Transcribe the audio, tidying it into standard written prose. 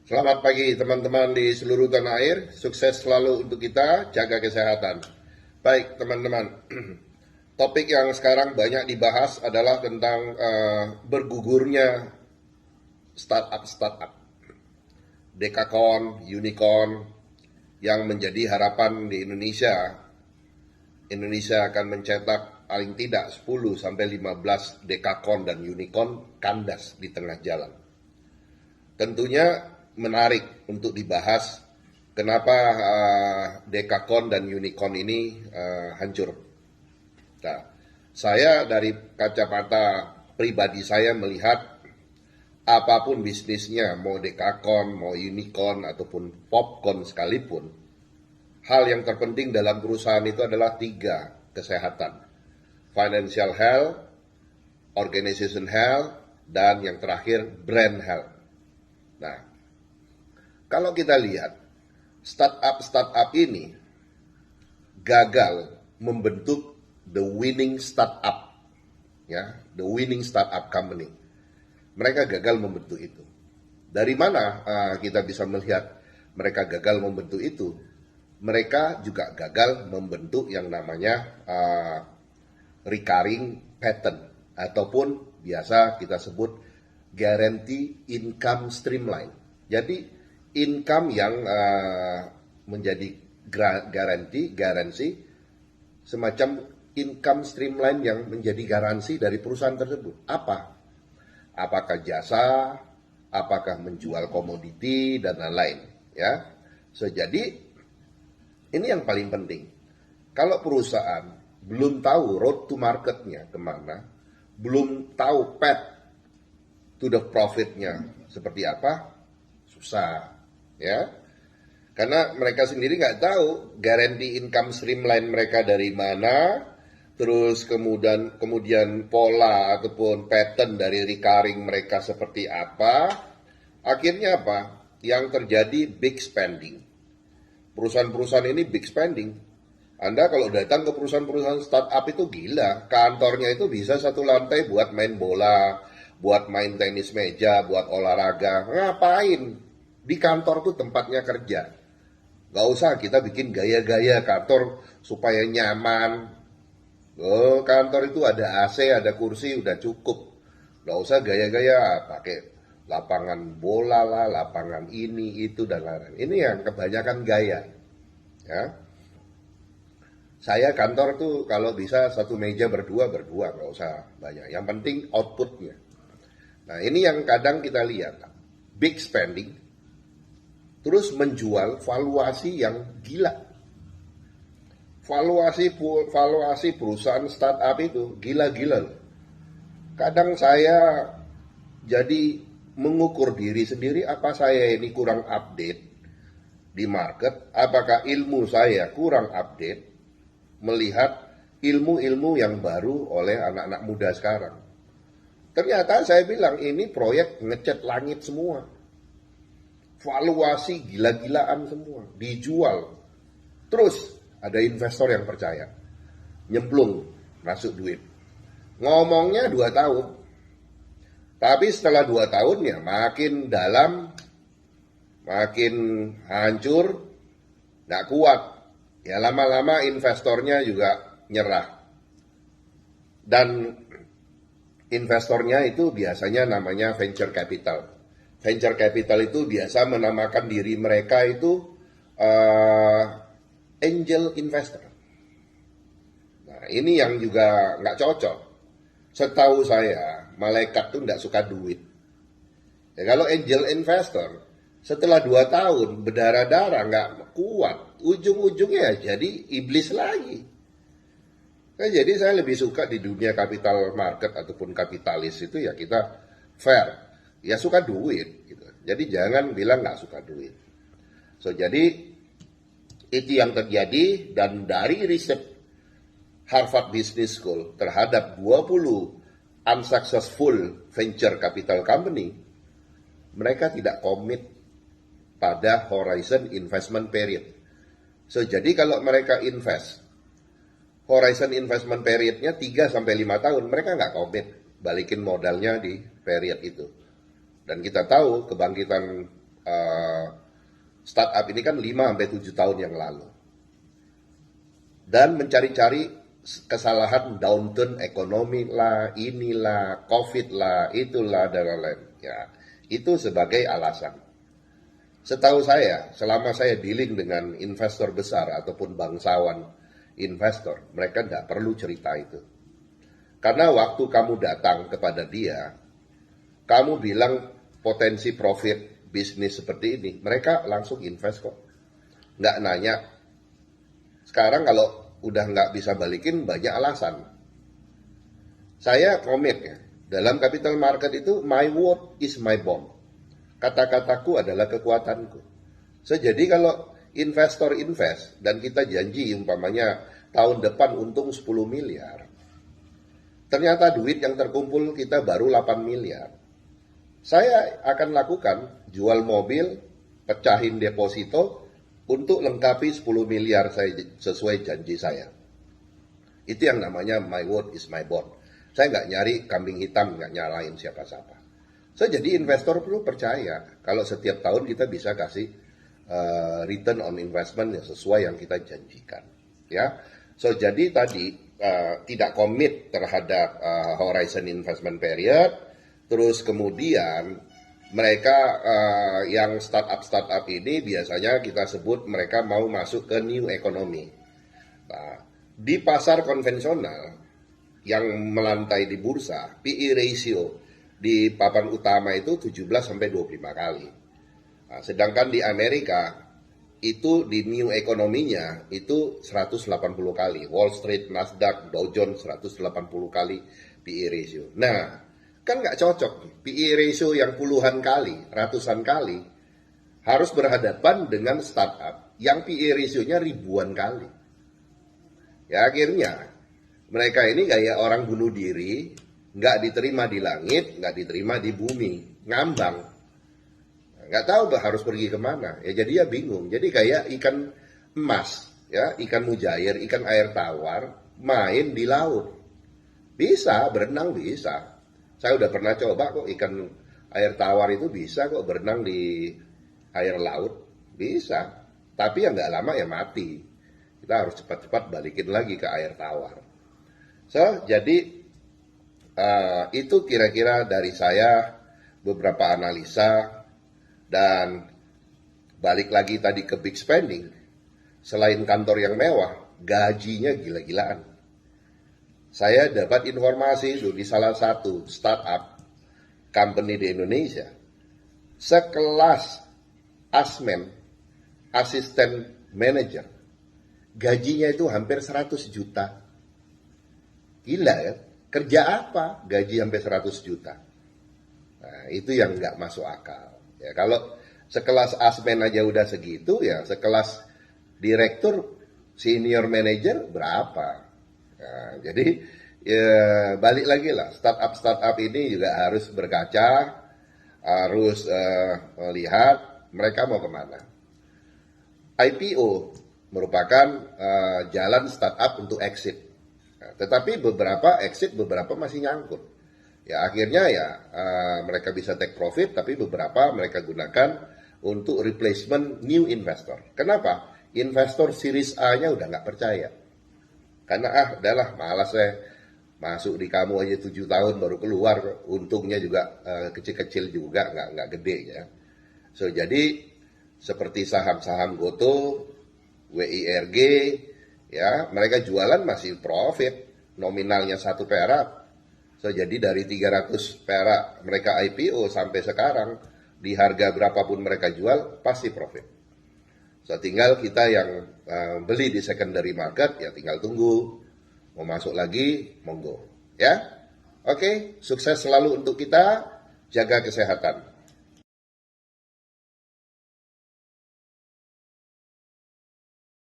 Selamat pagi teman-teman di seluruh tanah air, sukses selalu untuk kita, jaga kesehatan. Baik teman-teman, topik yang sekarang banyak dibahas adalah tentang bergugurnya startup, Dekakon, Unicorn, yang menjadi harapan di Indonesia. Indonesia akan mencetak paling tidak 10-15 Dekakon dan Unicorn kandas di tengah jalan. Tentunya menarik untuk dibahas kenapa Dekakon dan Unicorn ini hancur. Nah, saya dari kacamata pribadi saya melihat apapun bisnisnya, mau Dekakon, mau Unicorn, ataupun Popcorn sekalipun, hal yang terpenting dalam perusahaan itu adalah 3, kesehatan. Financial health, organization health, dan yang terakhir brand health. Nah, kalau kita lihat startup ini gagal membentuk the winning startup, ya, the winning startup company. Mereka gagal membentuk itu. Dari mana kita bisa melihat mereka gagal membentuk itu? Mereka juga gagal membentuk yang namanya recurring pattern ataupun biasa kita sebut guarantee income streamline. Jadi income yang menjadi garansi semacam income streamline yang menjadi garansi dari perusahaan tersebut. Apakah jasa, apakah menjual komoditi dan lain-lain, ya. So, jadi ini yang paling penting. Kalau perusahaan belum tahu road to marketnya kemana, belum tahu path to the profitnya seperti apa, susah, ya. Karena mereka sendiri nggak tahu guarantee income streamline mereka dari mana, terus kemudian pola ataupun pattern dari recurring mereka seperti apa. Akhirnya apa? Yang terjadi big spending. Perusahaan-perusahaan ini big spending. Anda kalau datang ke perusahaan-perusahaan startup itu gila, kantornya itu bisa 1 lantai buat main bola, buat main tenis meja, buat olahraga. Ngapain? Di kantor tuh tempatnya kerja. Gak usah kita bikin gaya-gaya kantor supaya nyaman. Oh, kantor itu ada AC, ada kursi, udah cukup. Gak usah gaya-gaya pakai lapangan bola lah, lapangan ini, itu, dan lain-lain. Ini yang kebanyakan gaya. Ya. Saya kantor tuh kalau bisa 1 meja berdua, gak usah banyak. Yang penting outputnya. Nah, ini yang kadang kita lihat. Big spending, terus menjual valuasi yang gila. Valuasi perusahaan startup itu gila-gila loh. Kadang saya jadi mengukur diri sendiri, apa saya ini kurang update di market, apakah ilmu saya kurang update melihat ilmu-ilmu yang baru oleh anak-anak muda sekarang. Ternyata saya bilang ini proyek ngecat langit semua. Valuasi gila-gilaan semua, dijual. Terus ada investor yang percaya, nyemplung, masuk duit. Ngomongnya 2 tahun. Tapi setelah 2 tahun ya makin dalam, makin hancur, gak kuat. Ya lama-lama investornya juga nyerah. Dan investornya itu biasanya namanya venture capital. Venture capital itu biasa menamakan diri mereka itu angel investor. Nah, ini yang juga nggak cocok. Setahu saya, malaikat tuh nggak suka duit. Ya, kalau angel investor, setelah 2 tahun berdarah-darah nggak kuat, ujung-ujungnya jadi iblis lagi. Nah, jadi saya lebih suka di dunia capital market ataupun kapitalis itu ya kita fair, ya suka duit. Gitu. Jadi jangan bilang nggak suka duit. So jadi itu yang terjadi, dan dari riset Harvard Business School terhadap 20 unsuccessful venture capital company, mereka tidak komit pada horizon investment period. So jadi kalau mereka invest, horizon investment periodnya 3-5 tahun, mereka nggak komit balikin modalnya di period itu. Dan kita tahu kebangkitan uh, startup ini kan 5-7 tahun yang lalu. Dan mencari-cari kesalahan downturn ekonomi lah, inilah, COVID lah, itulah, dan lain-lain. Ya, itu sebagai alasan. Setahu saya, selama saya dealing dengan investor besar ataupun bangsawan investor, mereka tidak perlu cerita itu. Karena waktu kamu datang kepada dia, kamu bilang potensi profit bisnis seperti ini, mereka langsung invest kok. Nggak nanya. Sekarang kalau udah nggak bisa balikin, banyak alasan. Saya komit ya, dalam capital market itu, my word is my bond. Kata-kataku adalah kekuatanku. So, jadi kalau investor invest, dan kita janji umpamanya tahun depan untung 10 miliar, ternyata duit yang terkumpul kita baru 8 miliar. Saya akan lakukan jual mobil, pecahin deposito, untuk lengkapi 10 miliar saya sesuai janji saya. Itu yang namanya my word is my bond. Saya nggak nyari kambing hitam, nggak nyalain siapa-siapa. So, jadi investor perlu percaya kalau setiap tahun kita bisa kasih return on investment yang sesuai yang kita janjikan. Ya, so jadi tadi tidak komit terhadap horizon investment period, terus kemudian mereka yang startup ini biasanya kita sebut mereka mau masuk ke new economy. Nah, di pasar konvensional yang melantai di bursa, PE ratio di papan utama itu 17-25 kali. Nah, sedangkan di Amerika itu di new economy-nya itu 180 kali. Wall Street, Nasdaq, Dow Jones 180 kali PE ratio. Nah, kan nggak cocok. PE ratio yang puluhan kali, ratusan kali, harus berhadapan dengan startup yang PE ratio-nya ribuan kali. Ya akhirnya, mereka ini kayak orang bunuh diri, nggak diterima di langit, nggak diterima di bumi, ngambang. Nggak tahu harus pergi kemana. Ya jadi ya bingung. Jadi kayak ikan emas, ya ikan mujair, ikan air tawar, main di laut. Bisa, berenang bisa. Saya udah pernah coba kok ikan air tawar itu bisa kok berenang di air laut. Bisa. Tapi ya nggak lama ya mati. Kita harus cepat-cepat balikin lagi ke air tawar. So, jadi itu kira-kira dari saya beberapa analisa. Dan balik lagi tadi ke big spending. Selain kantor yang mewah, gajinya gila-gilaan. Saya dapat informasi itu di salah satu startup company di Indonesia. Sekelas asmen, asisten manager, gajinya itu hampir 100 juta. Gila ya, kerja apa gaji hampir 100 juta? Nah, itu yang nggak masuk akal. Ya, kalau sekelas asmen aja udah segitu, ya sekelas direktur, senior manager berapa? Nah, jadi ya, balik lagi lah, startup ini juga harus berkaca, harus melihat mereka mau kemana. IPO merupakan jalan startup untuk exit. Nah, tetapi beberapa exit, beberapa masih nyangkut. Ya akhirnya ya mereka bisa take profit, tapi beberapa mereka gunakan untuk replacement new investor. Kenapa? Investor series A-nya udah nggak percaya. Karena udahlah malas saya masuk di kamu aja 7 tahun baru keluar, untungnya juga kecil-kecil juga, nggak gede ya. So jadi seperti saham-saham Goto, WIRG, ya mereka jualan masih profit, nominalnya 1 perak. So jadi dari 300 perak mereka IPO sampai sekarang di harga berapapun mereka jual pasti profit. So tinggal kita yang beli di secondary market ya tinggal tunggu mau masuk lagi monggo ya. Oke, sukses selalu untuk kita, jaga kesehatan.